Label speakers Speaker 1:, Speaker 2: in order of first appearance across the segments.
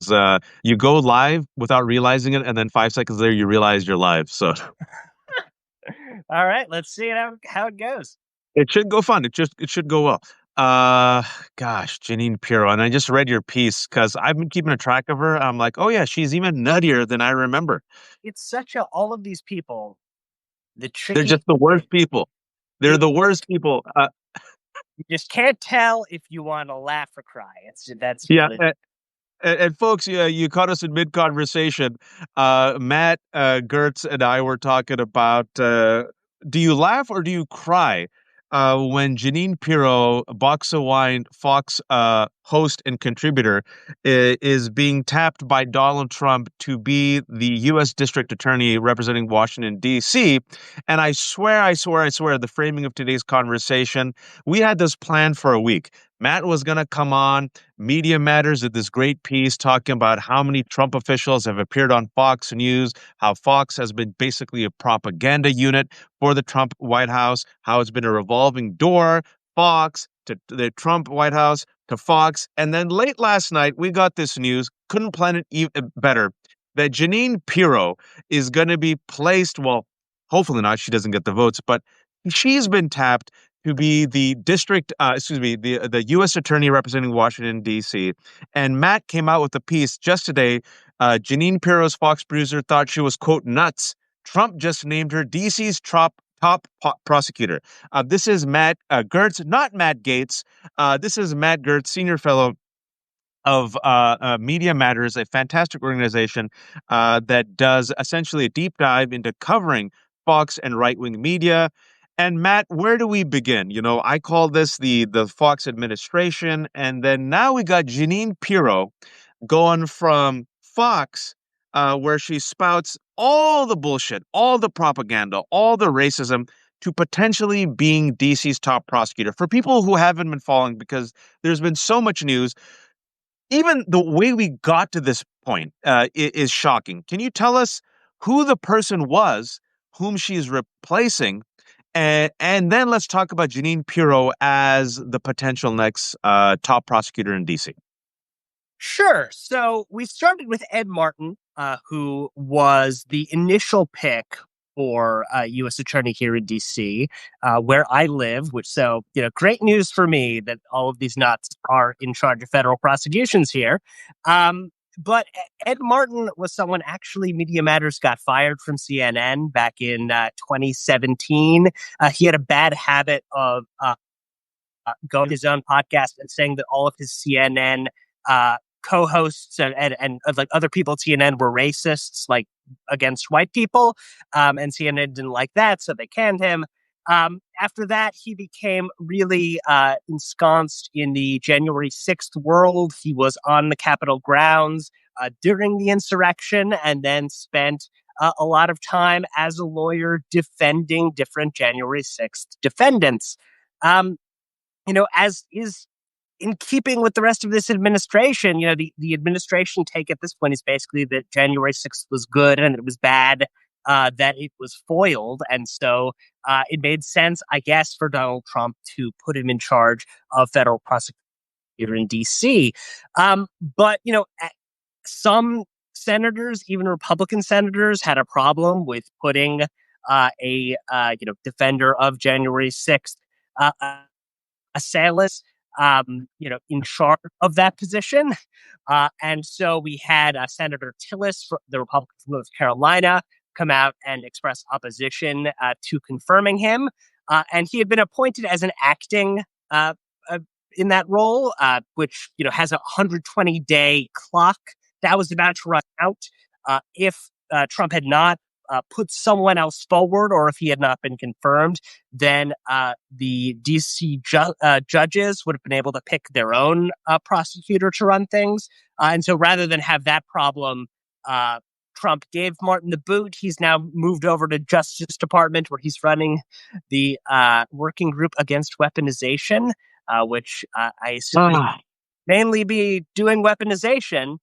Speaker 1: because you go live without realizing it, and then 5 seconds later you realize you're live. So
Speaker 2: All right, let's see how it goes.
Speaker 1: it should go fun. It should go well. Gosh, Jeanine Pirro, and I just read your piece because I've been keeping a track of her. I'm like, oh yeah, she's even nuttier than I remember.
Speaker 2: It's such a all of these people. The
Speaker 1: They're
Speaker 2: tricky
Speaker 1: just the
Speaker 2: thing
Speaker 1: worst people. They're
Speaker 2: is
Speaker 1: the worst people.
Speaker 2: you just can't tell if you want to laugh or cry. That's
Speaker 1: Yeah,
Speaker 2: really
Speaker 1: and folks, yeah, you caught us in mid conversation. Matt, Gertz, and I were talking about do you laugh or do you cry when Jeanine Pirro, Box of Wine, Fox host and contributor, is being tapped by Donald Trump to be the U.S. District Attorney representing Washington, D.C. And I swear, the framing of today's conversation, we had this planned for a week. Matt was going to come on. Media Matters did this great piece talking about how many Trump officials have appeared on Fox News, how Fox has been basically a propaganda unit for the Trump White House, how it's been a revolving door, Fox to the Trump White House to Fox. And then late last night, we got this news, couldn't plan it even better, that Jeanine Pirro is going to be placed, well, hopefully not, she doesn't get the votes, but she's been tapped to be the the U.S. Attorney representing Washington, D.C. And Matt came out with a piece just today. Jeanine Pirro's Fox producer thought she was, quote, nuts. Trump just named her D.C.'s prosecutor. This is Matt Gertz, not Matt Gates. This is Matt Gertz, senior fellow of Media Matters, a fantastic organization that does essentially a deep dive into covering Fox and right-wing media. And Matt, where do we begin? You know, I call this the Fox administration, and then now we got Jeanine Pirro going from Fox, where she spouts all the bullshit, all the propaganda, all the racism, to potentially being DC's top prosecutor. For people who haven't been following, because there's been so much news, even the way we got to this point is shocking. Can you tell us who the person was whom she is replacing? And then let's talk about Jeanine Pirro as the potential next top prosecutor in DC.
Speaker 2: Sure. So we started with Ed Martin, who was the initial pick for U.S. Attorney here in D.C., where I live. Great news for me that all of these nuts are in charge of federal prosecutions here. But Ed Martin was someone actually Media Matters got fired from CNN back in 2017. He had a bad habit of going to his own podcast and saying that all of his CNN co-hosts and like other people at CNN were racists, like against white people. And CNN didn't like that, so they canned him. After that, he became really ensconced in the January 6th world. He was on the Capitol grounds during the insurrection and then spent a lot of time as a lawyer defending different January 6th defendants. As is in keeping with the rest of this administration, the administration take at this point is basically that January 6th was good and it was bad that it was foiled. And so it made sense, I guess, for Donald Trump to put him in charge of federal prosecutor in D.C. But some senators, even Republican senators, had a problem with putting a defender of January 6th, assailant, in charge of that position. And so we had Senator Tillis, the Republican from North Carolina, come out and express opposition to confirming him. And he had been appointed as an acting in that role, which has a 120-day clock that was about to run out if Trump had not put someone else forward, or if he had not been confirmed, then the DC judges would have been able to pick their own prosecutor to run things. And so rather than have that problem, Trump gave Martin the boot. He's now moved over to Justice Department, where he's running the working group against weaponization, which I assume mainly be doing weaponization.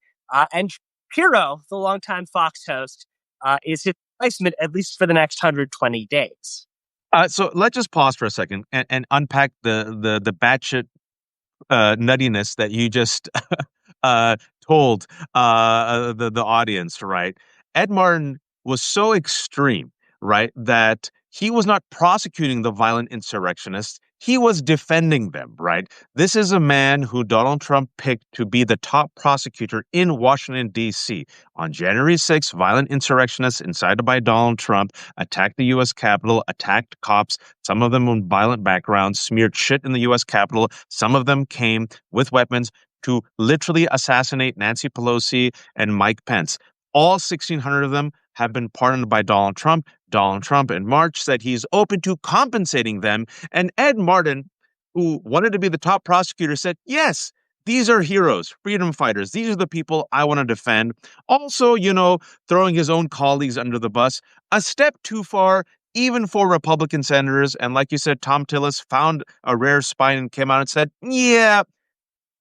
Speaker 2: And Pirro, the longtime Fox host, is his replacement, at least for the next 120 days.
Speaker 1: So let's just pause for a second and unpack the batshit nuttiness that you just told the audience, right? Ed Martin was so extreme, right, that he was not prosecuting the violent insurrectionists. He was defending them, right? This is a man who Donald Trump picked to be the top prosecutor in Washington, D.C. On January 6th, violent insurrectionists incited by Donald Trump attacked the U.S. Capitol, attacked cops, some of them with violent backgrounds, smeared shit in the U.S. Capitol. Some of them came with weapons to literally assassinate Nancy Pelosi and Mike Pence. All 1,600 of them have been pardoned by Donald Trump. Donald Trump in March said he's open to compensating them. And Ed Martin, who wanted to be the top prosecutor, said, yes, these are heroes, freedom fighters. These are the people I want to defend. Also, throwing his own colleagues under the bus, a step too far, even for Republican senators. And like you said, Tom Tillis found a rare spine and came out and said, yeah,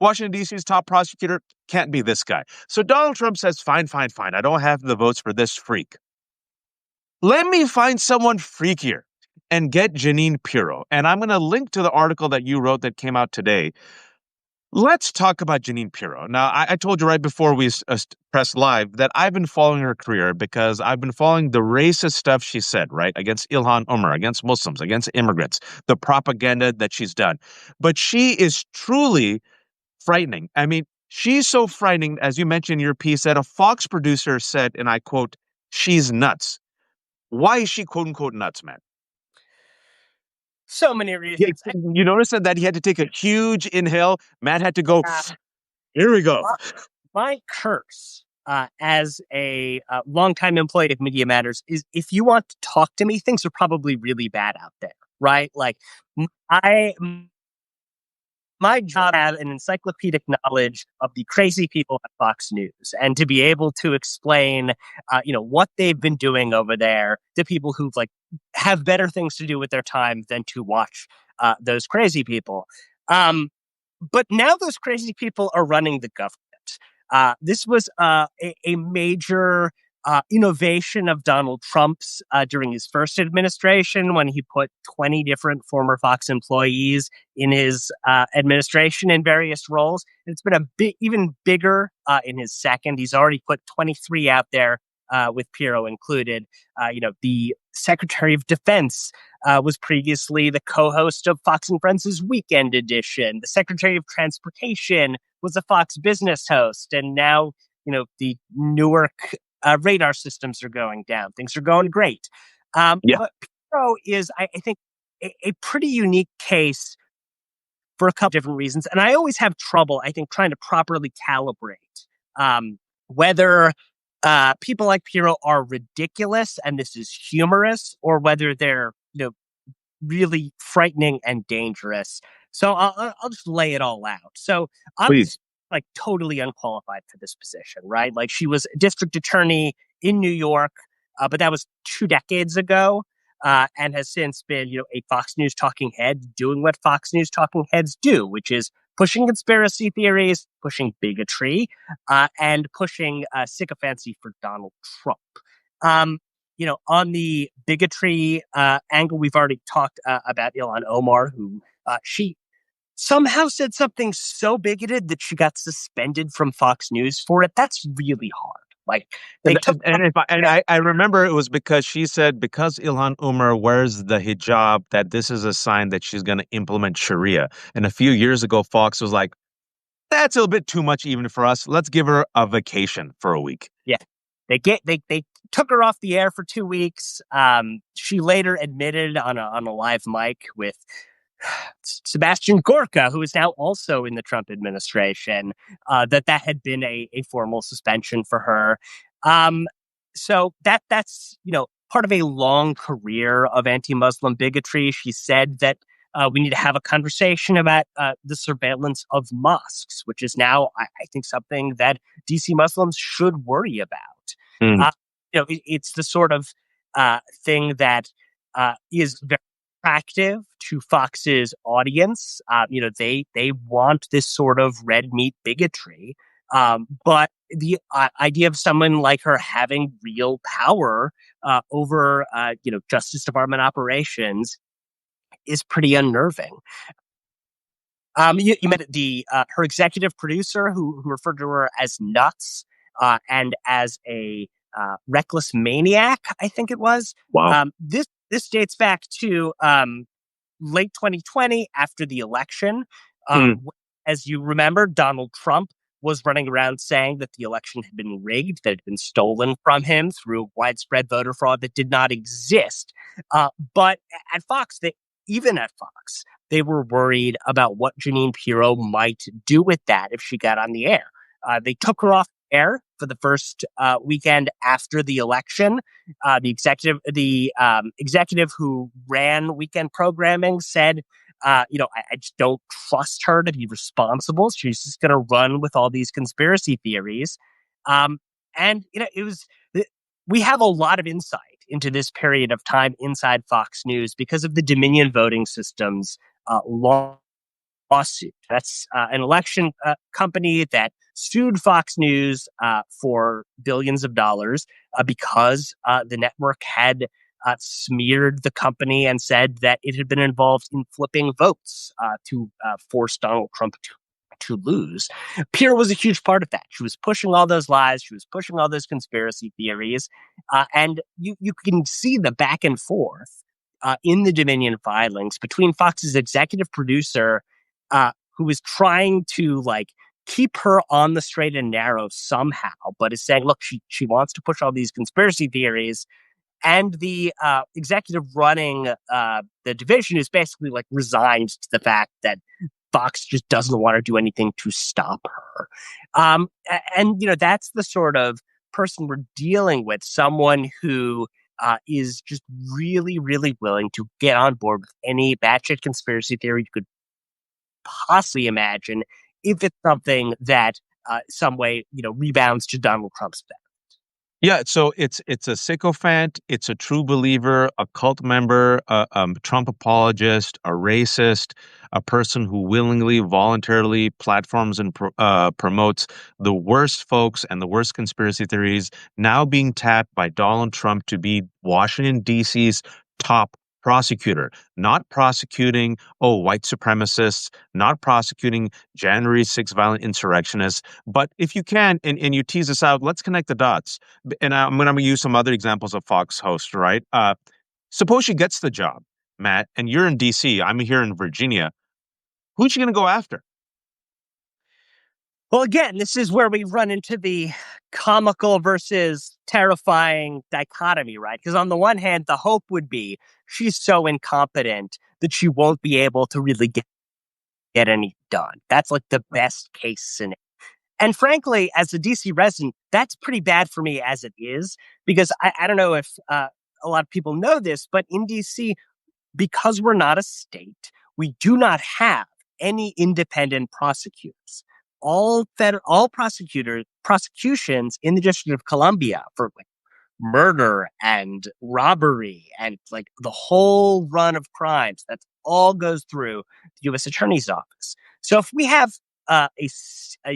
Speaker 1: Washington, D.C.'s top prosecutor can't be this guy. So Donald Trump says, fine, fine, fine. I don't have the votes for this freak. Let me find someone freakier and get Jeanine Pirro. And I'm going to link to the article that you wrote that came out today. Let's talk about Jeanine Pirro. Now, I told you right before we pressed live that I've been following her career because I've been following the racist stuff she said, right? Against Ilhan Omar, against Muslims, against immigrants, the propaganda that she's done. But she is truly frightening. I mean, she's so frightening, as you mentioned in your piece, that a Fox producer said, and I quote, she's nuts. Why is she quote unquote nuts, man?
Speaker 2: So many
Speaker 1: Yeah,
Speaker 2: reasons.
Speaker 1: you notice that he had to take a huge inhale. Matt had to go, here we go.
Speaker 2: My curse as a longtime employee of Media Matters is if you want to talk to me, things are probably really bad out there, right? Like, I my job have an encyclopedic knowledge of the crazy people at Fox News and to be able to explain, what they've been doing over there to people who have better things to do with their time than to watch those crazy people. But now those crazy people are running the government. This was a major innovation of Donald Trump's during his first administration when he put 20 different former Fox employees in his administration in various roles. It's been even bigger in his second. He's already put 23 out there with Pirro included. The Secretary of Defense was previously the co-host of Fox and Friends' Weekend Edition. The Secretary of Transportation was a Fox Business host, and now the Newark radar systems are going down. Things are going great.
Speaker 1: Yeah.
Speaker 2: But Pirro is, I think, a pretty unique case for a couple different reasons. And I always have trouble, I think, trying to properly calibrate whether people like Pirro are ridiculous and this is humorous, or whether they're really frightening and dangerous. So I'll just lay it all out. So
Speaker 1: Please.
Speaker 2: I'm totally unqualified for this position, right? Like, she was a district attorney in New York, but that was 2 decades ago, and has since been, a Fox News talking head doing what Fox News talking heads do, which is pushing conspiracy theories, pushing bigotry, and pushing sycophancy for Donald Trump. On the bigotry angle, we've already talked about Ilhan Omar, who she somehow said something so bigoted that she got suspended from Fox News for it. That's really hard. Like, they took
Speaker 1: I remember it was because she said because Ilhan Omar wears the hijab that this is a sign that she's going to implement Sharia. And a few years ago, Fox was like, that's a bit too much even for us. Let's give her a vacation for a week.
Speaker 2: Yeah, they took her off the air for 2 weeks. She later admitted on a live mic with Sebastian Gorka, who is now also in the Trump administration, that had been a formal suspension for her. So that's part of a long career of anti-Muslim bigotry. She said that we need to have a conversation about the surveillance of mosques, which is now, I think, something that DC Muslims should worry about.
Speaker 1: Mm.
Speaker 2: It's the sort of thing that is very attractive to Fox's audience. They want this sort of red meat bigotry. But the idea of someone like her having real power over, Justice Department operations is pretty unnerving. You met the her executive producer, who referred to her as nuts and as a reckless maniac. I think it was.
Speaker 1: Wow.
Speaker 2: This dates back to late 2020 after the election.
Speaker 1: Mm.
Speaker 2: As you remember, Donald Trump was running around saying that the election had been rigged, that it had been stolen from him through widespread voter fraud that did not exist. But at Fox, even at Fox, they were worried about what Jeanine Pirro might do with that if she got on the air. They took her off air for the first weekend after the election. The executive who ran weekend programming said, I just don't trust her to be responsible. She's just going to run with all these conspiracy theories. And we have a lot of insight into this period of time inside Fox News because of the Dominion voting system's lawsuit. That's an election company that sued Fox News for billions of dollars because the network had smeared the company and said that it had been involved in flipping votes to force Donald Trump to lose. Pierre was a huge part of that. She was pushing all those lies. She was pushing all those conspiracy theories. And you can see the back and forth in the Dominion filings between Fox's executive producer, who is trying to keep her on the straight and narrow somehow, but is saying, look, she wants to push all these conspiracy theories, and the executive running the division is basically resigned to the fact that Fox just doesn't want to do anything to stop her. And that's the sort of person we're dealing with, someone who is just really, really willing to get on board with any batshit conspiracy theory you could possibly imagine, if it's something that some way rebounds to Donald Trump's benefit.
Speaker 1: Yeah, so it's a sycophant, it's a true believer, a cult member, a Trump apologist, a racist, a person who willingly, voluntarily platforms and promotes the worst folks and the worst conspiracy theories, now being tapped by Donald Trump to be Washington, D.C.'s top prosecutor, not prosecuting, white supremacists, not prosecuting January 6th violent insurrectionists. But if you can, and you tease us out, let's connect the dots. And I'm going to use some other examples of Fox hosts, right? Suppose she gets the job, Matt, and you're in DC. I'm here in Virginia. Who's she going to go after?
Speaker 2: Well, again, this is where we run into the comical versus terrifying dichotomy, right? Because on the one hand, the hope would be she's so incompetent that she won't be able to really get any done. That's the best case scenario. And frankly, as a DC resident, that's pretty bad for me as it is, because I don't know if a lot of people know this, but in DC, because we're not a state, we do not have any independent prosecutors. All prosecutions in the District of Columbia for murder and robbery and the whole run of crimes, that all goes through the U.S. Attorney's Office. So if we have a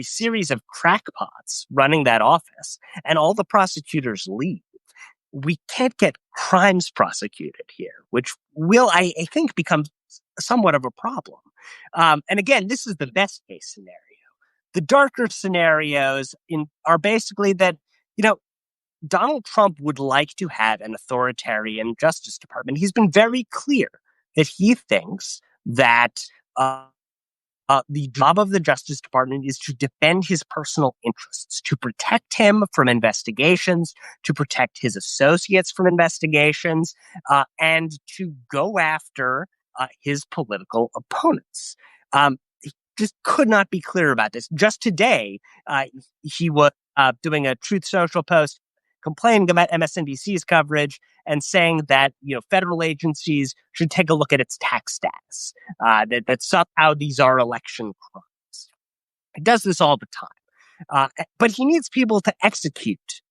Speaker 2: series of crackpots running that office and all the prosecutors leave, we can't get crimes prosecuted here, which will, I think, become somewhat of a problem. And again, this is the best case scenario. The darker scenarios are basically that, Donald Trump would like to have an authoritarian Justice Department. He's been very clear that he thinks that the job of the Justice Department is to defend his personal interests, to protect him from investigations, to protect his associates from investigations, and to go after his political opponents. He just could not be clearer about this. Just today, he was doing a Truth Social post complaining about MSNBC's coverage and saying that federal agencies should take a look at its tax status, that somehow these are election crimes. He does this all the time, but he needs people to execute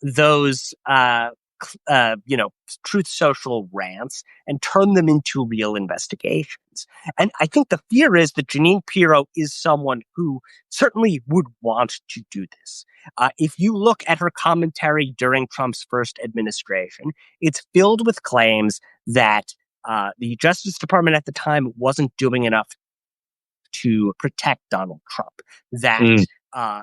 Speaker 2: those Truth Social rants and turn them into real investigations. And I think the fear is that Jeanine Pirro is someone who certainly would want to do this. If you look at her commentary during Trump's first administration, it's filled with claims that the Justice Department at the time wasn't doing enough to protect Donald Trump, that
Speaker 1: Mm.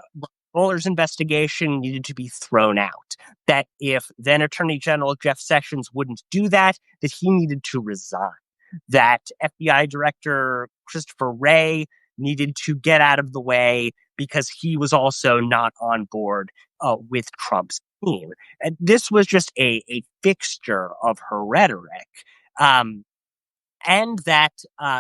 Speaker 2: Mueller's investigation needed to be thrown out, that if then Attorney General Jeff Sessions wouldn't do that, that he needed to resign, that FBI Director Christopher Wray needed to get out of the way because he was also not on board with Trump's team. And this was just a fixture of her rhetoric. Um, and that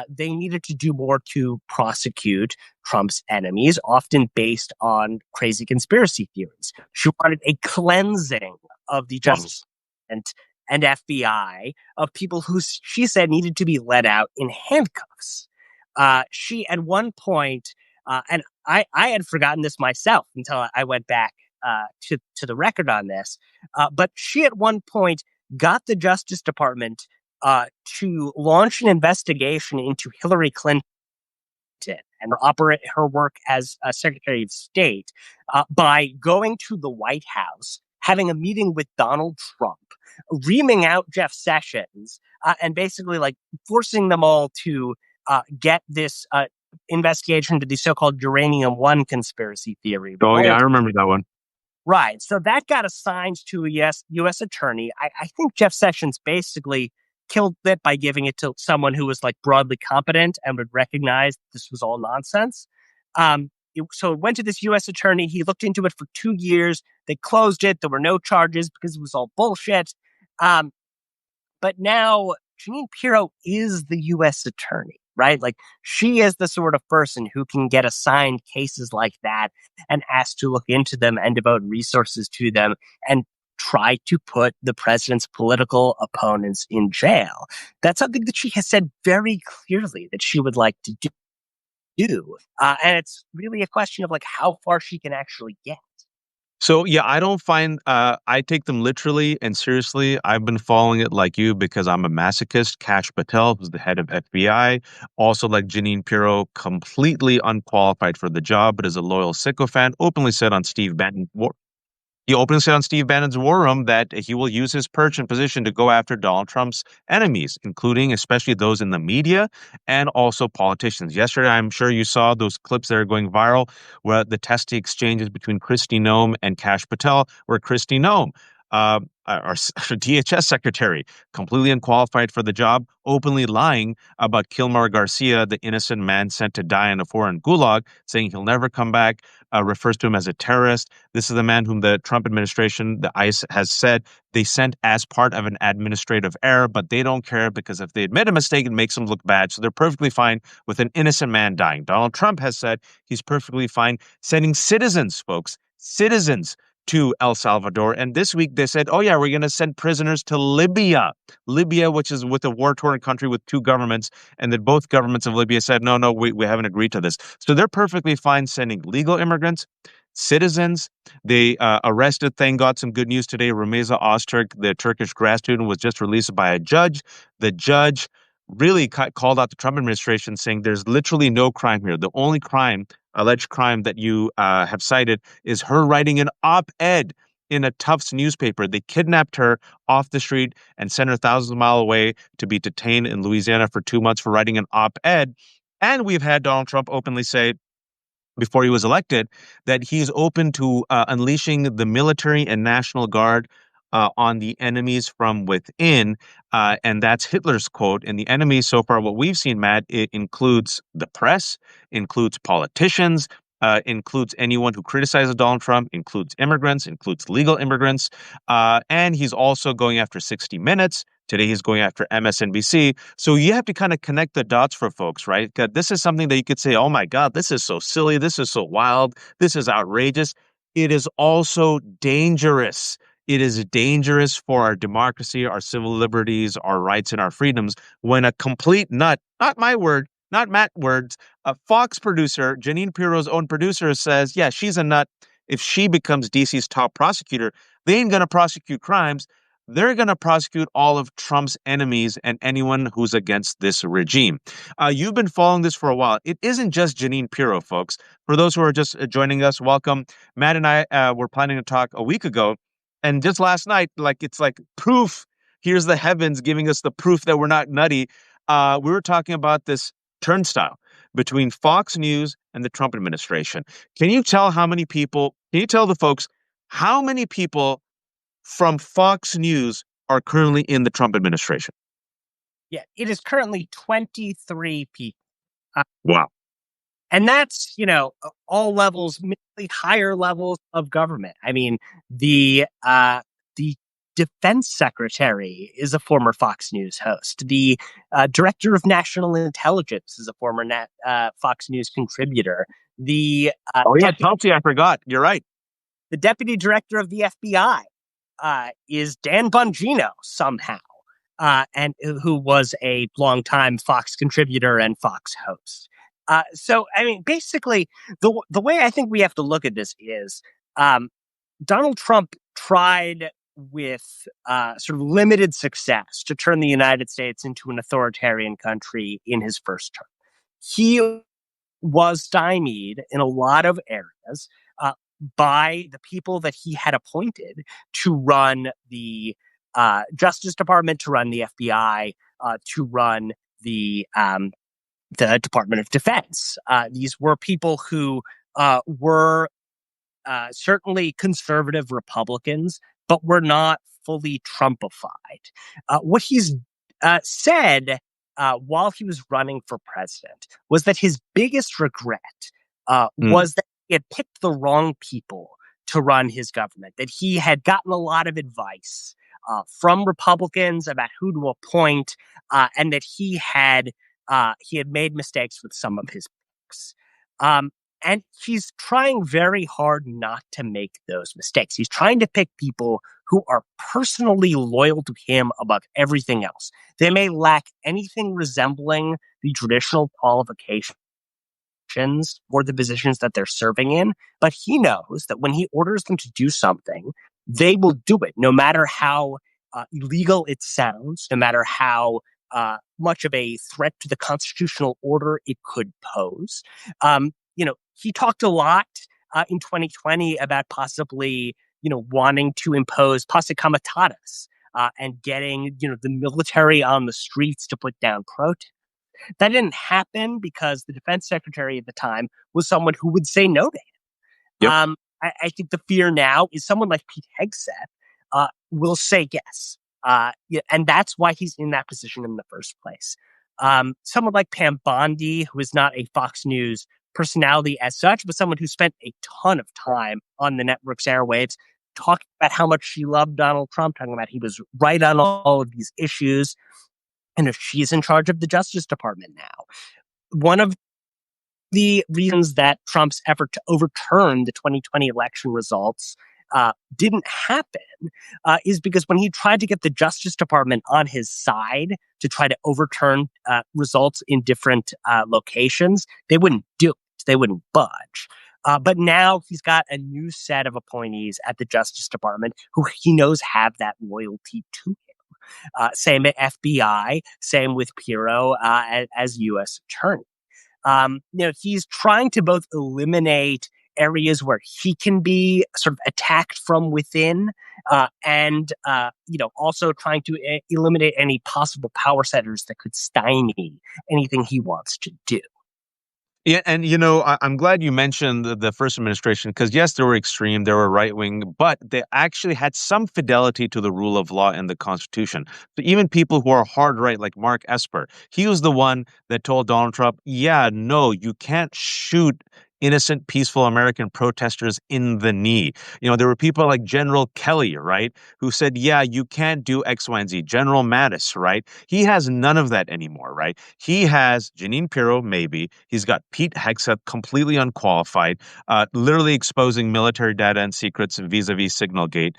Speaker 2: they needed to do more to prosecute Trump's enemies, often based on crazy conspiracy theories. She wanted a cleansing of the
Speaker 1: Well,
Speaker 2: Justice Department and FBI of people who she said needed to be let out in handcuffs. She, at one point, and I had forgotten this myself until I went back to the record on this, but she at one point got the Justice Department to launch an investigation into Hillary Clinton and her work as Secretary of State by going to the White House, having a meeting with Donald Trump, reaming out Jeff Sessions, and basically like forcing them all to get this investigation into the so-called Uranium One conspiracy theory.
Speaker 1: oh yeah, I remember that one.
Speaker 2: Right. So that got assigned to a U.S. attorney. I think Jeff Sessions basically killed it by giving it to someone who was like broadly competent and would recognize this was all nonsense. So it went to this U.S. attorney. He looked into it for 2 years. They closed it. There were no charges because it was all bullshit. But now Jeanine Pirro is the U.S. attorney, right? Like she is the sort of person who can get assigned cases like that and asked to look into them and devote resources to them and try to put the president's political opponents in jail. That's something that she has said very clearly that she would like to do. And it's really a question of like how far she can actually get.
Speaker 1: So yeah, I don't find I take them literally and seriously. I've been following it like you because I'm a masochist. Kash Patel, who's the head of FBI, also like Jeanine Pirro, completely unqualified for the job, but is a loyal sycophant, openly said on Steve Bannon he openly said on Steve Bannon's War Room that he will use his perch and position to go after Donald Trump's enemies, including especially those in the media and also politicians. Yesterday, I'm sure you saw those clips that are going viral where the testy exchanges between Kristi Noem and Kash Patel, where Kristi Noem, our DHS secretary, completely unqualified for the job, openly lying about Kilmar Garcia, the innocent man sent to die in a foreign gulag, saying he'll never come back, refers to him as a terrorist. This is the man whom the Trump administration, the ICE, has said they sent as part of an administrative error, but they don't care because if they admit a mistake, it makes them look bad. So they're perfectly fine with an innocent man dying. Donald Trump has said he's perfectly fine sending citizens, folks, citizens to El Salvador. And this week they said, oh, yeah, we're going to send prisoners to Libya. Libya, which is with a war-torn country with two governments, and that both governments of Libya said, no, we haven't agreed to this. So they're perfectly fine sending legal immigrants, citizens. They arrested, thank God, some good news today. Rumeysa Öztürk, the Turkish grad student, was just released by a judge. The judge really called out the Trump administration, saying there's literally no crime here. The only crime, alleged crime that you have cited is her writing an op-ed in a Tufts newspaper. They kidnapped her off the street and sent her thousands of miles away to be detained in Louisiana for 2 months for writing an op-ed. And we've had Donald Trump openly say before he was elected that he's open to unleashing the military and National Guard on the enemies from within. And that's Hitler's quote. And the enemies so far, what we've seen, Matt, it includes the press, includes politicians, includes anyone who criticizes Donald Trump, includes immigrants, includes legal immigrants. And he's also going after 60 Minutes. Today he's going after MSNBC. So you have to kind of connect the dots for folks, right? 'Cause this is something that you could say, oh my God, this is so silly. This is so wild. This is outrageous. It is also dangerous. It is dangerous for our democracy, our civil liberties, our rights, and our freedoms when a complete nut, not my word, not Matt's words, a Fox producer, Jeanine Pirro's own producer, says, yeah, she's a nut. If she becomes DC's top prosecutor, they ain't going to prosecute crimes. They're going to prosecute all of Trump's enemies and anyone who's against this regime. You've been following this for a while. It isn't just Jeanine Pirro, folks. For those who are just joining us, welcome. Matt and I were planning to talk a week ago. And just last night, it's like proof. Here's the heavens giving us the proof that we're not nutty. We were talking about this turnstile. between Fox News and the Trump administration. Can you tell the folks how many people from Fox News are currently in the Trump administration?
Speaker 2: Yeah, it is currently 23 people. Uh,
Speaker 1: Wow.
Speaker 2: and that's, all levels, mainly higher levels of government. I mean, the defense secretary is a former Fox News host. The director of national intelligence is a former Fox News contributor. The
Speaker 1: Oh, yeah,
Speaker 2: deputy
Speaker 1: Chelsea, I forgot. You're right.
Speaker 2: the deputy director of the FBI is Dan Bongino somehow, and who was a longtime Fox contributor and Fox host. So, I mean, basically, the way I think we have to look at this is um, Donald Trump tried with sort of limited success to turn the United States into an authoritarian country in his first term. He was stymied in a lot of areas uh, by the people that he had appointed to run the Justice Department, to run the FBI, to run the Department of Defense. These were people who were certainly conservative Republicans, but were not fully Trumpified. What he's said while he was running for president was that his biggest regret
Speaker 1: Mm.
Speaker 2: was that he had picked the wrong people to run his government, that he had gotten a lot of advice from Republicans about who to appoint, and that he had made mistakes with some of his picks. Um, and he's trying very hard not to make those mistakes. He's trying to pick people who are personally loyal to him above everything else. They may lack anything resembling the traditional qualifications for the positions that they're serving in, but he knows that when he orders them to do something, they will do it, no matter how illegal it sounds, no matter how much of a threat to the constitutional order it could pose. He talked a lot in 2020 about possibly, wanting to impose posse comitatus and getting, the military on the streets to put down protests. That didn't happen because the defense secretary at the time was someone who would say no to him.
Speaker 1: Yep.
Speaker 2: I think the fear now is someone like Pete Hegseth will say yes. Yeah, and that's why he's in that position in the first place. Someone like Pam Bondi, who is not a Fox News personality as such, but someone who spent a ton of time on the network's airwaves talking about how much she loved Donald Trump, talking about he was right on all of these issues. And if she's in charge of the Justice Department now, one of the reasons that Trump's effort to overturn the 2020 election results didn't happen is because when he tried to get the Justice Department on his side to try to overturn results in different locations, they wouldn't do it. They wouldn't budge. But now he's got a new set of appointees at the Justice Department who he knows have that loyalty to him. Same at FBI, same with Pirro as U.S. Attorney. He's trying to both eliminate areas where he can be sort of attacked from within, and also trying to eliminate any possible power centers that could stymie anything he wants to do.
Speaker 1: Yeah, and I'm glad you mentioned the first administration because yes, they were extreme, they were right wing, but they actually had some fidelity to the rule of law and the Constitution. So even people who are hard right, like Mark Esper, he was the one that told Donald Trump, "Yeah, no, you can't shoot innocent, peaceful American protesters in the knee." There were people like General Kelly, right, who said, "Yeah, you can't do X, Y, and Z." General Mattis, right, he has none of that anymore, right? He has Jeanine Pirro, maybe. He's got Pete Hegseth, completely unqualified, literally exposing military data and secrets vis-a-vis Signalgate.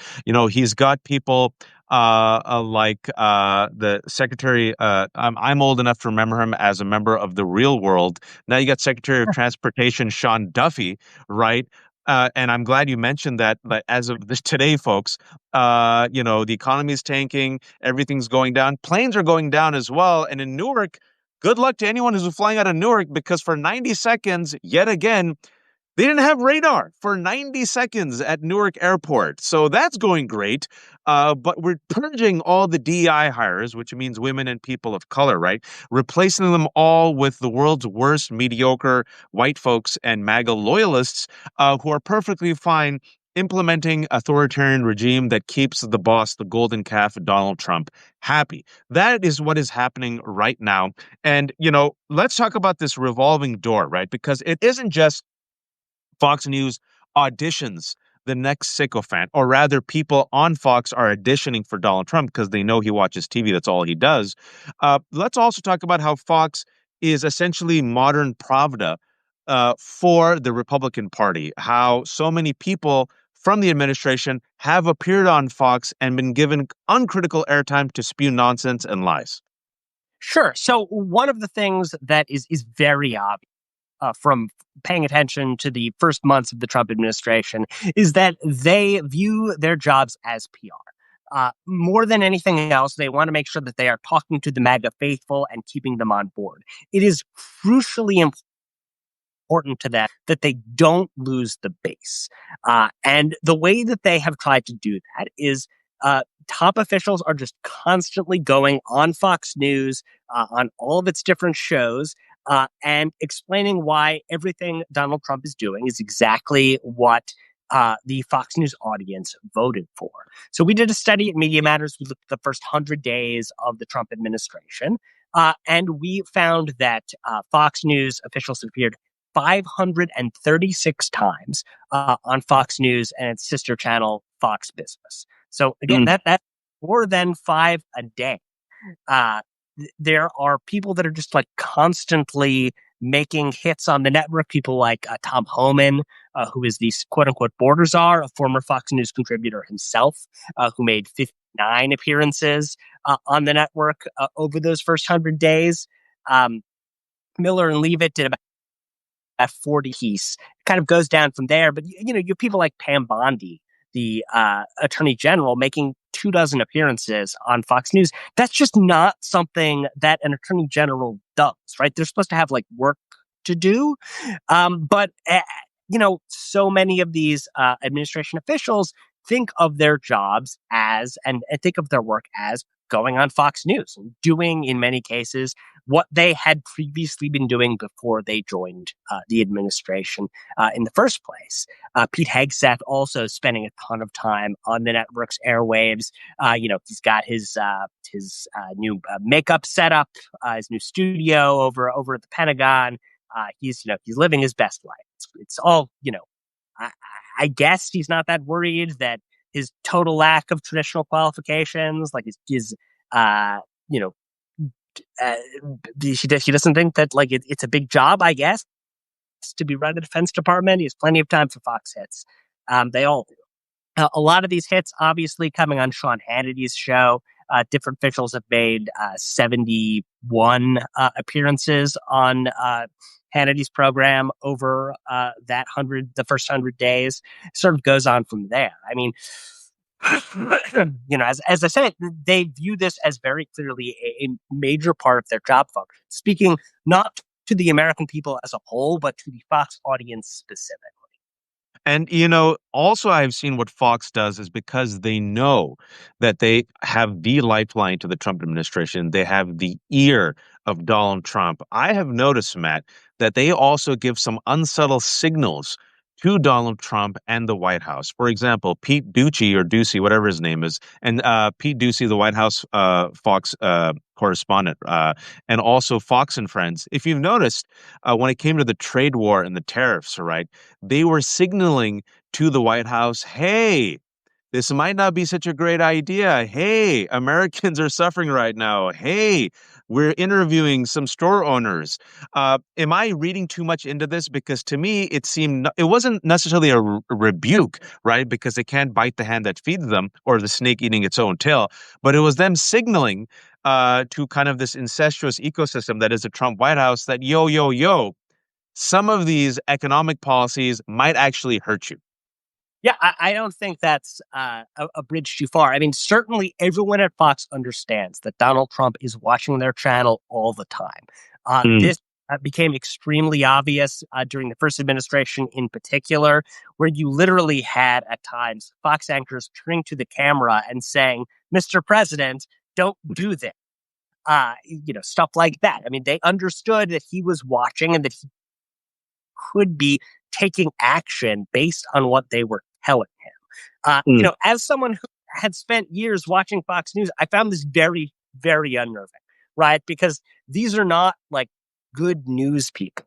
Speaker 1: He's got people like the secretary. I'm old enough to remember him as a member of the Real World. Now you got Secretary of Transportation Sean Duffy, right? And I'm glad you mentioned that. But as of today, folks, the economy is tanking, everything's going down, planes are going down as well. And in Newark, good luck to anyone who's flying out of Newark because for 90 seconds, yet again, They didn't have radar for 90 seconds at Newark Airport. So that's going great. But we're purging all the DEI hires, which means women and people of color, right? Replacing them all with the world's worst mediocre white folks and MAGA loyalists who are perfectly fine implementing authoritarian regime that keeps the boss, the golden calf, Donald Trump, happy. That is what is happening right now. And, let's talk about this revolving door, right? Because it isn't just Fox News auditions the next sycophant, or rather, people on Fox are auditioning for Donald Trump because they know he watches TV. That's all he does. Let's also talk about how Fox is essentially modern Pravda for the Republican Party, how so many people from the administration have appeared on Fox and been given uncritical airtime to spew nonsense and lies.
Speaker 2: Sure. So one of the things that is very obvious from paying attention to the first months of the Trump administration is that they view their jobs as PR. More than anything else, they want to make sure that they are talking to the MAGA faithful and keeping them on board. It is crucially important to them that they don't lose the base. And the way that they have tried to do that is top officials are just constantly going on Fox News, on all of its different shows, and explaining why everything Donald Trump is doing is exactly what the Fox News audience voted for. So we did a study at Media Matters. We looked at the first 100 days of the Trump administration, and we found that Fox News officials appeared 536 times on Fox News and its sister channel, Fox Business. So again, that's more than 5 a day. Uh, there are people that are just like constantly making hits on the network. People like Tom Homan, who is the quote unquote border czar, a former Fox News contributor himself, who made 59 appearances on the network over those first 100 days. Miller and Leavitt did about at 40 piece. It kind of goes down from there. But, you have people like Pam Bondi, the attorney general, making 24 appearances on Fox News. That's just not something that an attorney general does, right? They're supposed to have like work to do. But so many of these administration officials think of their jobs as, and think of their work as going on Fox News and doing, in many cases, what they had previously been doing before they joined the administration in the first place. Pete Hegseth also spending a ton of time on the network's airwaves. He's got his new makeup setup, his new studio over at the Pentagon. He's living his best life. It's all I guess he's not that worried that his total lack of traditional qualifications, like his he doesn't think that like it's a big job, I guess, to be running the Defense Department. He has plenty of time for Fox hits. They all do. A lot of these hits, obviously, coming on Sean Hannity's show. Different officials have made 71 appearances on Hannity's program over the first 100 days. Sort of goes on from there. I mean, as I said, they view this as very clearly a major part of their job function. Speaking not to the American people as a whole, but to the Fox audience specifically.
Speaker 1: And, also I've seen what Fox does is because they know that they have the lifeline to the Trump administration. They have the ear of Donald Trump. I have noticed, Matt, that they also give some unsubtle signals to Donald Trump and the White House. For example, Pete Ducey or Ducey, whatever his name is, and Pete Ducey, the White House Fox correspondent, and also Fox and Friends. If you've noticed, when it came to the trade war and the tariffs, right, they were signaling to the White House, hey, this might not be such a great idea. Hey, Americans are suffering right now. Hey, we're interviewing some store owners. Am I reading too much into this? Because to me, it wasn't necessarily a rebuke, right? Because they can't bite the hand that feeds them, or the snake eating its own tail. But it was them signaling to kind of this incestuous ecosystem that is the Trump White House that, yo, some of these economic policies might actually hurt you.
Speaker 2: Yeah, I don't think that's a bridge too far. I mean, certainly everyone at Fox understands that Donald Trump is watching their channel all the time.
Speaker 1: Mm.
Speaker 2: This became extremely obvious during the first administration in particular, where you literally had at times Fox anchors turning to the camera and saying, "Mr. President, don't do this." Stuff like that. I mean, they understood that he was watching and that he could be taking action based on what they were telling him. As someone who had spent years watching Fox News, I found this very, very unnerving, right? Because these are not like good news people.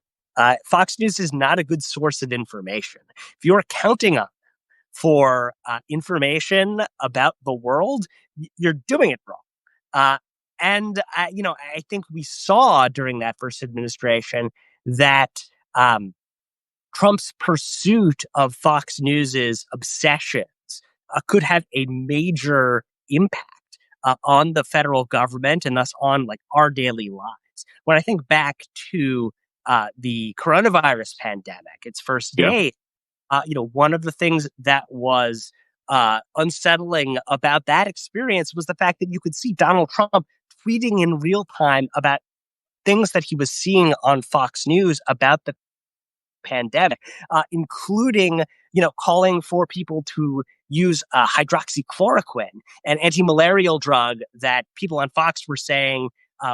Speaker 2: Fox News is not a good source of information. If you're counting on for information about the world, you're doing it wrong. I think we saw during that first administration that Trump's pursuit of Fox News's obsessions could have a major impact on the federal government and thus on like our daily lives. When I think back to the coronavirus pandemic, its first
Speaker 1: Yeah.
Speaker 2: day, one of the things that was unsettling about that experience was the fact that you could see Donald Trump tweeting in real time about things that he was seeing on Fox News about the pandemic, including, calling for people to use hydroxychloroquine, an anti-malarial drug that people on Fox were saying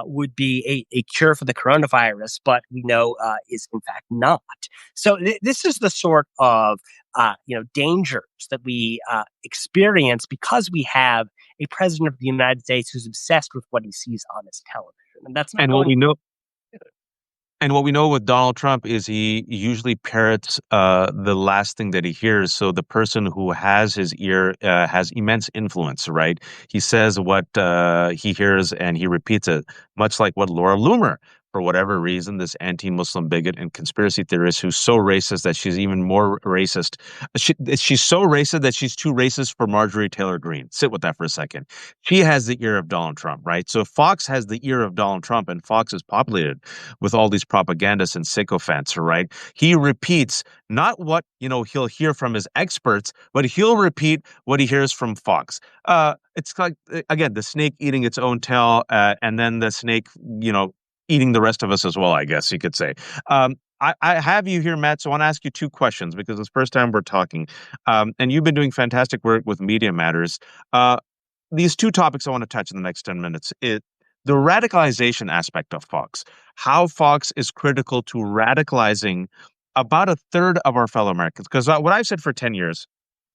Speaker 2: would be a cure for the coronavirus, but we know is in fact not. So this is the sort of dangers that we experience because we have a president of the United States who's obsessed with what he sees on his television, and that's not
Speaker 1: And what
Speaker 2: going.
Speaker 1: we know And what we know with Donald Trump is he usually parrots the last thing that he hears. So the person who has his ear has immense influence, right? He says what he hears and he repeats it, much like what Laura Loomer, for whatever reason, this anti-Muslim bigot and conspiracy theorist who's so racist that she's even more racist. She's so racist that she's too racist for Marjorie Taylor Greene. Sit with that for a second. She has the ear of Donald Trump, right? So Fox has the ear of Donald Trump, and Fox is populated with all these propagandists and sycophants, right? He repeats not what he'll hear from his experts, but he'll repeat what he hears from Fox. It's like again the snake eating its own tail, and then the snake, eating the rest of us as well. I guess you could say. I have you here, Matt. So I want to ask you two questions because it's the first time we're talking, and you've been doing fantastic work with Media Matters. These two topics I want to touch in the next 10 minutes. The radicalization aspect of Fox, how Fox is critical to radicalizing about a third of our fellow Americans. Because what I've said for 10 years,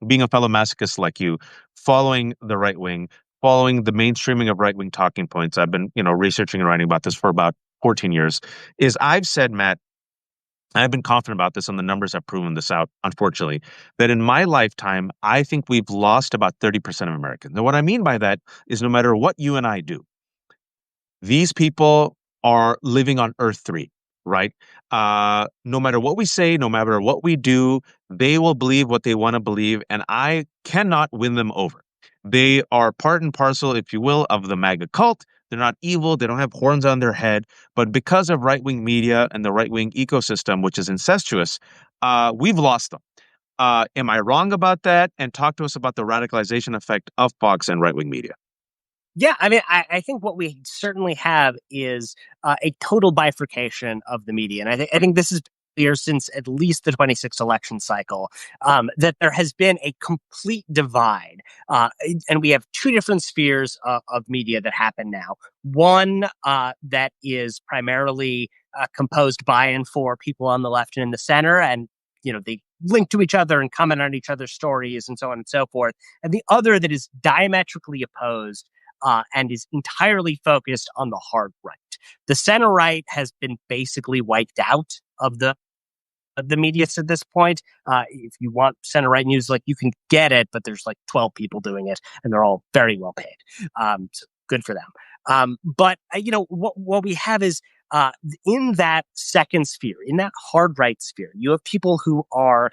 Speaker 1: being a fellow masochist like you, following the right wing, following the mainstreaming of right wing talking points, I've been, researching and writing about this for about 14 years, is I've said, Matt, I've been confident about this, and the numbers have proven this out, unfortunately, that in my lifetime, I think we've lost about 30% of Americans. And what I mean by that is no matter what you and I do, these people are living on Earth 3, right? No matter what we say, no matter what we do, they will believe what they want to believe, and I cannot win them over. They are part and parcel, if you will, of the MAGA cult. They're not evil. They don't have horns on their head. But because of right-wing media and the right-wing ecosystem, which is incestuous, we've lost them. Am I wrong about that? And talk to us about the radicalization effect of Fox and right-wing media.
Speaker 2: Yeah, I mean, I think what we certainly have is a total bifurcation of the media, and I think this is clear since at least the 26 election cycle, that there has been a complete divide, and we have two different spheres of media that happen now. One that is primarily composed by and for people on the left and in the center, and they link to each other and comment on each other's stories and so on and so forth, and the other that is diametrically opposed and is entirely focused on the hard right. The center right has been basically wiped out of the media at this point. If you want center right news, like you can get it, but there's like 12 people doing it, and they're all very well paid. So good for them. But what we have is in that second sphere, in that hard right sphere, you have people who are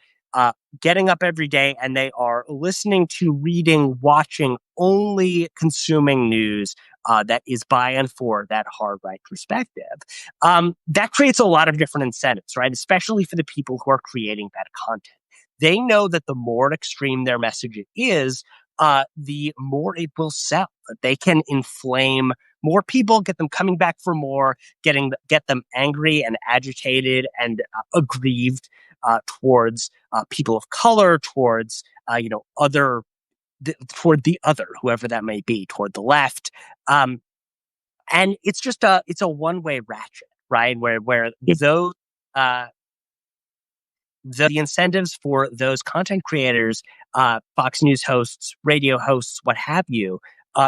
Speaker 2: getting up every day and they are listening to, reading, watching, only consuming news that is by and for that hard right perspective. That creates a lot of different incentives, right? Especially for the people who are creating that content. They know that the more extreme their message is, the more it will sell. They can inflame more people, get them coming back for more, get them angry and agitated and aggrieved towards people of color, towards other toward the other, whoever that may be, toward the left. And it's a one way ratchet, right? Where those uh, the incentives for those content creators, Fox News hosts, radio hosts, what have you,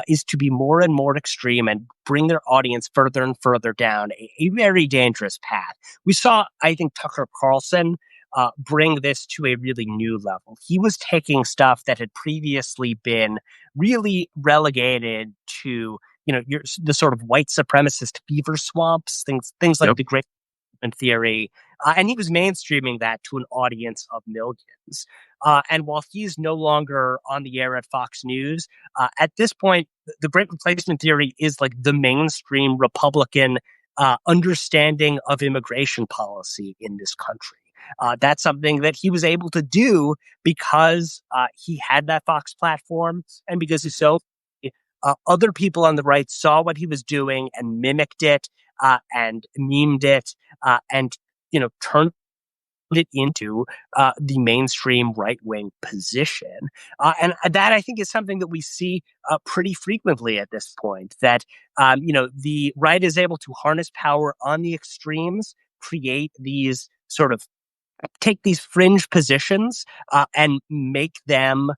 Speaker 2: is to be more and more extreme and bring their audience further and further down a very dangerous path. We saw, I think, Tucker Carlson bring this to a really new level. He was taking stuff that had previously been really relegated to, the sort of white supremacist fever swamps, things like
Speaker 1: Yep.
Speaker 2: the Great Theory, and he was mainstreaming that to an audience of millions. And while he's no longer on the air at Fox News, at this point, the Great Replacement Theory is like the mainstream Republican understanding of immigration policy in this country. That's something that he was able to do because he had that Fox platform and because he's so. Other people on the right saw what he was doing and mimicked it and memed it and turned it into the mainstream right wing position. And that I think is something that we see pretty frequently at this point. That the right is able to harness power on the extremes, create these sort of take these fringe positions and make them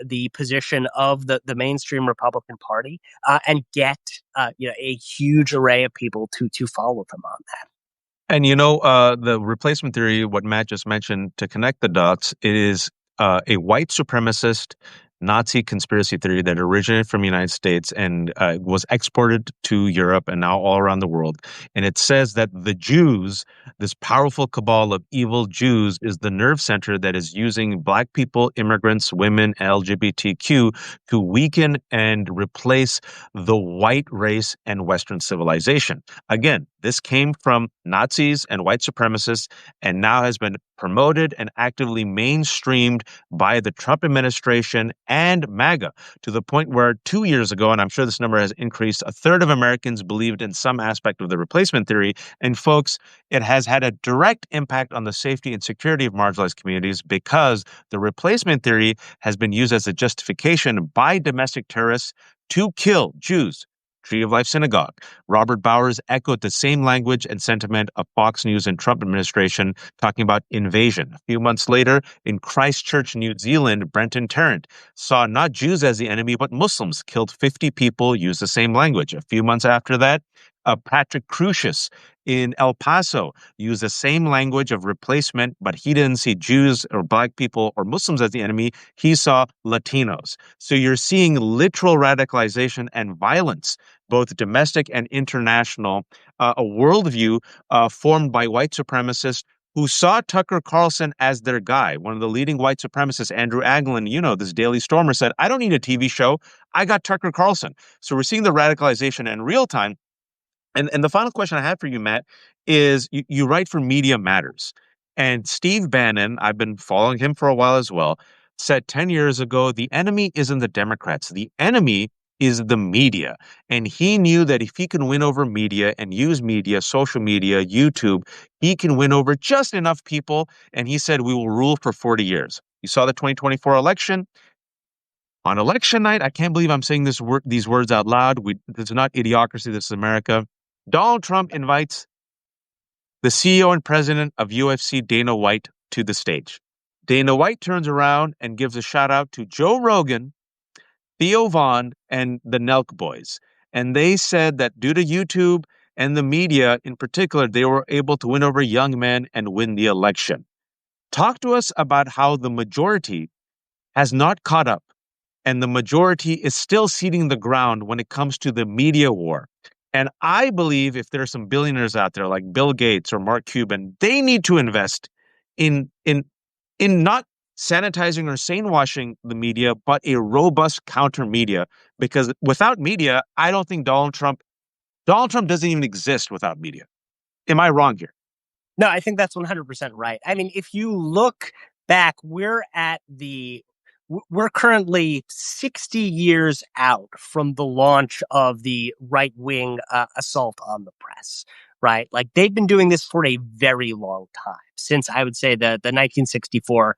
Speaker 2: the position of the mainstream Republican Party and get a huge array of people to follow them on that.
Speaker 1: And the replacement theory, what Matt just mentioned, to connect the dots, it is a white supremacist Nazi conspiracy theory that originated from the United States and was exported to Europe and now all around the world. And it says that the Jews, this powerful cabal of evil Jews, is the nerve center that is using Black people, immigrants, women, LGBTQ to weaken and replace the white race and Western civilization. Again, this came from Nazis and white supremacists and now has been promoted and actively mainstreamed by the Trump administration and MAGA to the point where 2 years ago, and I'm sure this number has increased, a third of Americans believed in some aspect of the replacement theory. And folks, it has had a direct impact on the safety and security of marginalized communities because the replacement theory has been used as a justification by domestic terrorists to kill Jews. Tree of Life Synagogue. Robert Bowers echoed the same language and sentiment of Fox News and Trump administration, talking about invasion. A few months later, in Christchurch, New Zealand, Brenton Tarrant saw not Jews as the enemy, but Muslims, killed 50 people, used the same language. A few months after that, Patrick Crusius in El Paso used the same language of replacement, but he didn't see Jews or Black people or Muslims as the enemy. He saw Latinos. So you're seeing literal radicalization and violence, both domestic and international, a worldview formed by white supremacists who saw Tucker Carlson as their guy. One of the leading white supremacists, Andrew Anglin, this Daily Stormer, said, I don't need a TV show. I got Tucker Carlson. So we're seeing the radicalization in real time. And the final question I have for you, Matt, is you write for Media Matters. And Steve Bannon, I've been following him for a while as well, said 10 years ago, the enemy isn't the Democrats. The enemy is the media. And he knew that if he can win over media and use media, social media, YouTube, he can win over just enough people. And he said, we will rule for 40 years. You saw the 2024 election. On election night, I can't believe I'm saying these words out loud. This is not idiocracy. This is America. Donald Trump invites the CEO and president of UFC, Dana White, to the stage. Dana White turns around and gives a shout out to Joe Rogan, Theo Vaughn, and the Nelk boys. And they said that due to YouTube and the media in particular, they were able to win over young men and win the election. Talk to us about how the majority has not caught up and the majority is still ceding the ground when it comes to the media war. And I believe if there are some billionaires out there like Bill Gates or Mark Cuban, they need to invest in not sanitizing or sanewashing the media, but a robust counter media. Because without media, I don't think Donald Trump doesn't even exist without media. Am I wrong here?
Speaker 2: No, I think that's 100% right. I mean, if you look back, we're at the we're currently 60 years out from the launch of the right wing assault on the press, right? Like they've been doing this for a very long time, since I would say the 1964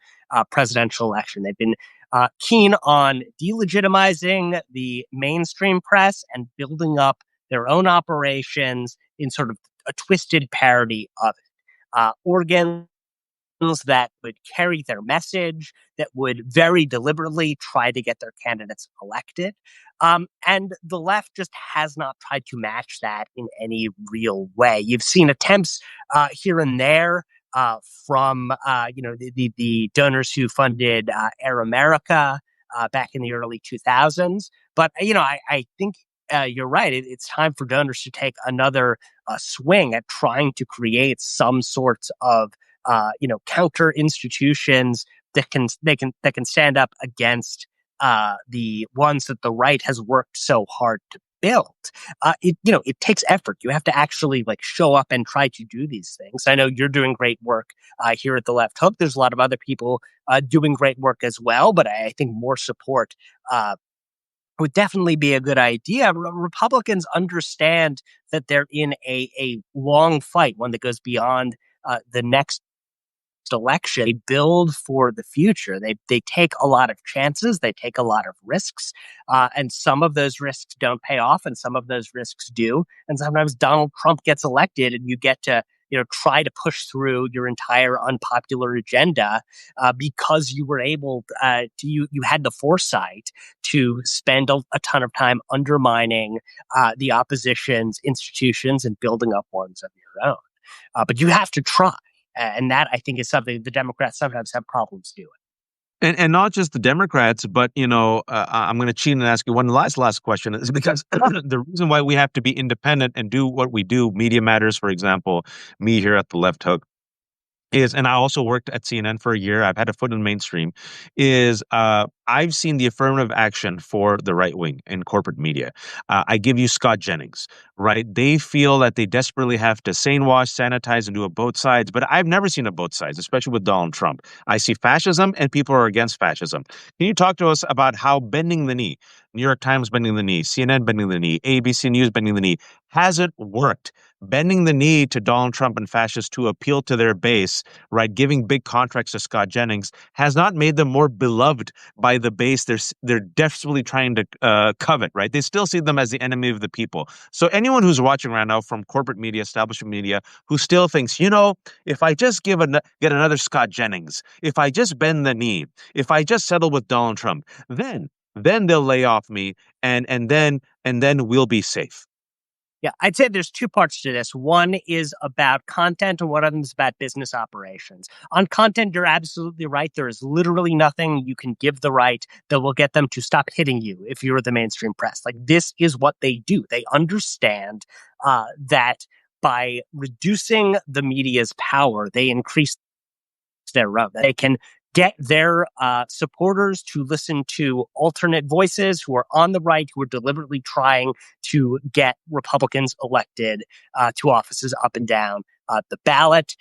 Speaker 2: presidential election. They've been keen on delegitimizing the mainstream press and building up their own operations in sort of a twisted parody of it. Organs that would carry their message, that would very deliberately try to get their candidates elected. And the left just has not tried to match that in any real way. You've seen attempts here and there from the donors who funded Air America back in the early 2000s. But I think you're right. It's time for donors to take another swing at trying to create some sorts of counter institutions that can stand up against the ones that the right has worked so hard to build. It takes effort. You have to actually show up and try to do these things. I know you're doing great work here at the Left Hook. There's a lot of other people doing great work as well, but I think more support would definitely be a good idea. Republicans understand that they're in a long fight, one that goes beyond the next election. They build for the future. They take a lot of chances. They take a lot of risks, and some of those risks don't pay off, and some of those risks do. And sometimes Donald Trump gets elected, and you get to try to push through your entire unpopular agenda because you were able you had the foresight to spend a ton of time undermining the opposition's institutions and building up ones of your own. But you have to try. And that, I think, is something the Democrats sometimes have problems doing.
Speaker 1: And not just the Democrats, but I'm going to cheat and ask you one last question, is because the reason why we have to be independent and do what we do, Media Matters, for example, me here at the Left Hook, and I also worked at CNN for a year. I've had a foot in mainstream. I've seen the affirmative action for the right wing in corporate media. I give you Scott Jennings, right? They feel that they desperately have to sane wash, sanitize, and do a both sides. But I've never seen a both sides, especially with Donald Trump. I see fascism, and people are against fascism. Can you talk to us about how bending the knee, New York Times bending the knee, CNN bending the knee, ABC News bending the knee, hasn't worked? Bending the knee to Donald Trump and fascists to appeal to their base, right? Giving big contracts to Scott Jennings has not made them more beloved by the base they're desperately trying to covet, right? They still see them as the enemy of the people. So anyone who's watching right now from corporate media, establishment media, who still thinks, if I just get another Scott Jennings, if I just bend the knee, if I just settle with Donald Trump, then they'll lay off me, and then we'll be safe.
Speaker 2: Yeah, I'd say there's two parts to this. One is about content, and one of them is about business operations. On content, you're absolutely right. There is literally nothing you can give the right that will get them to stop hitting you if you're the mainstream press. Like, this is what they do. They understand that by reducing the media's power, they increase their own. They can get their supporters to listen to alternate voices who are on the right, who are deliberately trying to get Republicans elected to offices up and down the ballot.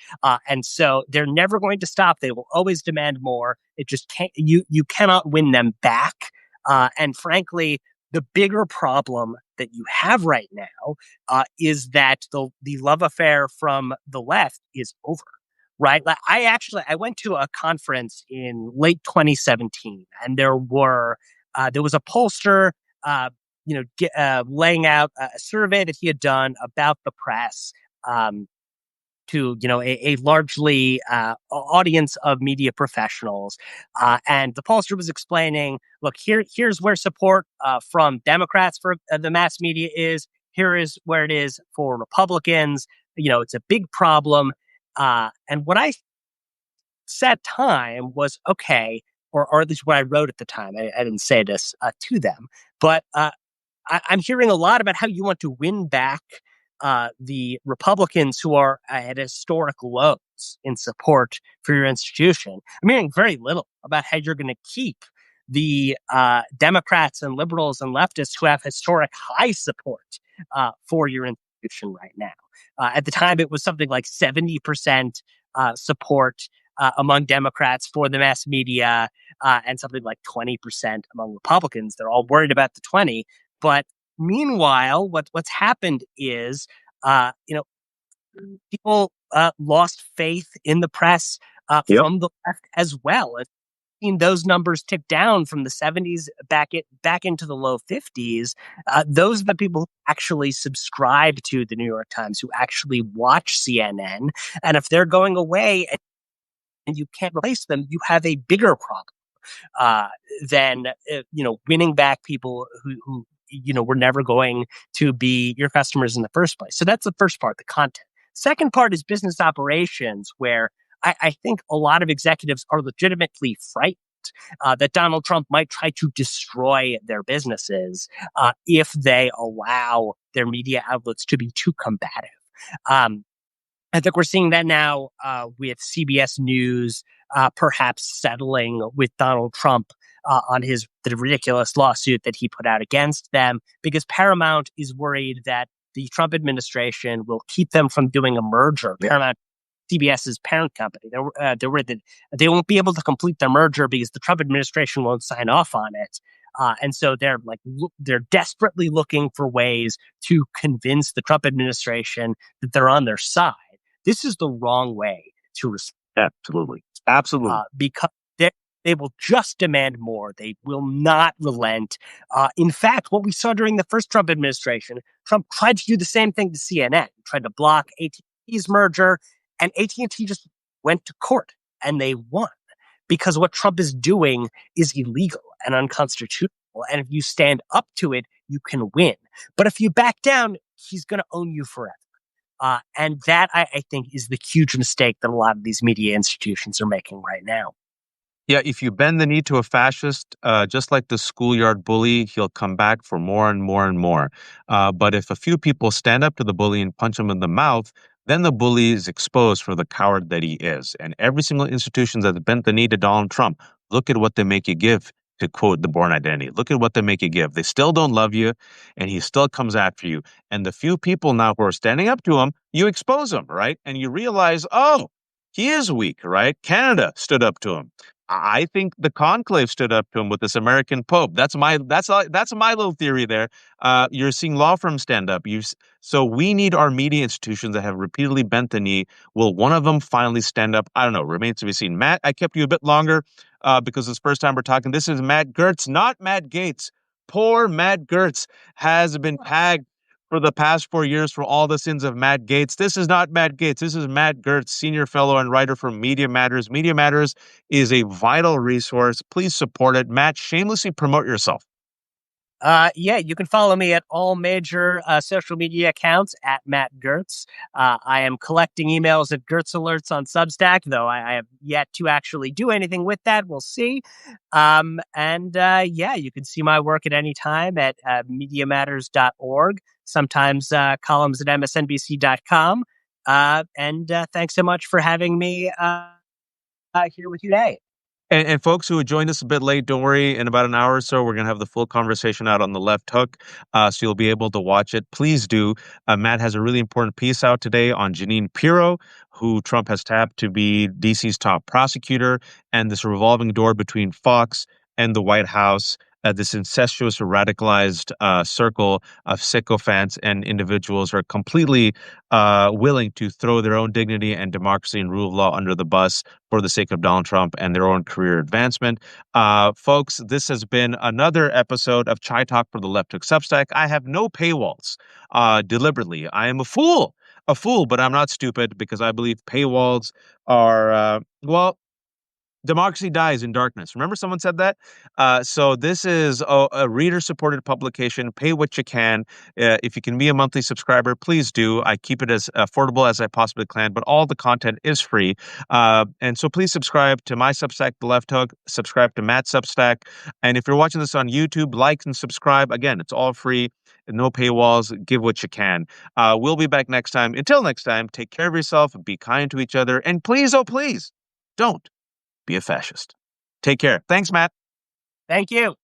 Speaker 2: And so they're never going to stop. They will always demand more. It just can't, you cannot win them back. And frankly, the bigger problem that you have right now is that the love affair from the left is over. Right. Like I went to a conference in late 2017, and there was a pollster, laying out a survey that he had done about the press to a largely audience of media professionals, and the pollster was explaining, look, here's where support from Democrats for the mass media is. Here is where it is for Republicans. It's a big problem. And what I said time was okay, or at least what I wrote at the time. I didn't say this to them, but I'm hearing a lot about how you want to win back the Republicans who are at historic lows in support for your institution. I'm hearing very little about how you're going to keep the Democrats and liberals and leftists who have historic high support for your institution right now. At the time, it was something like 70% support among Democrats for the mass media, and something like 20% among Republicans. They're all worried about the 20. But meanwhile, what's happened is, people lost faith in the press
Speaker 1: Yep.
Speaker 2: from the left as well. And seen those numbers tick down from the 70s back into the low 50s. Those are the people who actually subscribe to the New York Times, who actually watch CNN. And if they're going away and you can't replace them, you have a bigger problem uh, than winning back people who were never going to be your customers in the first place. So that's the first part, the content. Second part is business operations, where I think a lot of executives are legitimately frightened that Donald Trump might try to destroy their businesses if they allow their media outlets to be too combative. Um, I think we're seeing that now with CBS News perhaps settling with Donald Trump on the ridiculous lawsuit that he put out against them, because Paramount is worried that the Trump administration will keep them from doing a merger.
Speaker 1: Yeah.
Speaker 2: Paramount, CBS's parent company, they're worried that they won't be able to complete their merger because the Trump administration won't sign off on it. And so they're desperately looking for ways to convince the Trump administration that they're on their side. This is the wrong way to respond.
Speaker 1: Absolutely. Absolutely.
Speaker 2: Because they will just demand more. They will not relent. In fact, what we saw during the first Trump administration, Trump tried to do the same thing to CNN, tried to block AT&T's merger, and AT&T just went to court and they won, because what Trump is doing is illegal and unconstitutional. And if you stand up to it, you can win. But if you back down, he's going to own you forever. And that, I think, is the huge mistake that a lot of these media institutions are making right now.
Speaker 1: Yeah, if you bend the knee to a fascist, just like the schoolyard bully, he'll come back for more and more and more. But if a few people stand up to the bully and punch him in the mouth, then the bully is exposed for the coward that he is. And every single institution that bent the knee to Donald Trump, look at what they make you give, to quote the Bourne Identity. Look at what they make you give. They still don't love you, and he still comes after you. And the few people now who are standing up to him, you expose them, right? And you realize, oh, he is weak, right? Canada stood up to him. I think the conclave stood up to him with this American Pope. That's my little theory there. You're seeing law firms stand up. So we need our media institutions that have repeatedly bent the knee. Will one of them finally stand up? I don't know. Remains to be seen. Matt, I kept you a bit longer because it's the first time we're talking. This is Matt Gertz, not Matt Gaetz. Poor Matt Gertz has been tagged for the past 4 years for all the sins of Matt Gaetz. This is not Matt Gaetz. This is Matt Gertz, senior fellow and writer for Media Matters. Media Matters is a vital resource. Please support it. Matt, shamelessly promote yourself.
Speaker 2: Yeah, you can follow me at all major social media accounts at Matt Gertz. I am collecting emails at Gertz Alerts on Substack, though I have yet to actually do anything with that. We'll see. Yeah, you can see my work at any time at MediaMatters.org, sometimes columns at MSNBC.com. Thanks so much for having me here with you today.
Speaker 1: And folks who joined us a bit late, don't worry. In about an hour or so, we're going to have the full conversation out on the left hook, so you'll be able to watch it. Please do. Matt has a really important piece out today on Jeanine Pirro, who Trump has tapped to be DC's top prosecutor, and this revolving door between Fox and the White House. This incestuous, radicalized circle of sycophants and individuals who are completely willing to throw their own dignity and democracy and rule of law under the bus for the sake of Donald Trump and their own career advancement. Folks, this has been another episode of Chai Talk for the Left Hook Substack. I have no paywalls deliberately. I am a fool, but I'm not stupid, because I believe paywalls are, democracy dies in darkness. Remember someone said that? So this is a reader-supported publication. Pay what you can. If you can be a monthly subscriber, please do. I keep it as affordable as I possibly can, but all the content is free. And so please subscribe to my Substack, The Left Hook. Subscribe to Matt's Substack. And if you're watching this on YouTube, like and subscribe. Again, it's all free. No paywalls. Give what you can. We'll be back next time. Until next time, take care of yourself, be kind to each other, and please, oh please, don't be a fascist. Take care. Thanks, Matt.
Speaker 2: Thank you.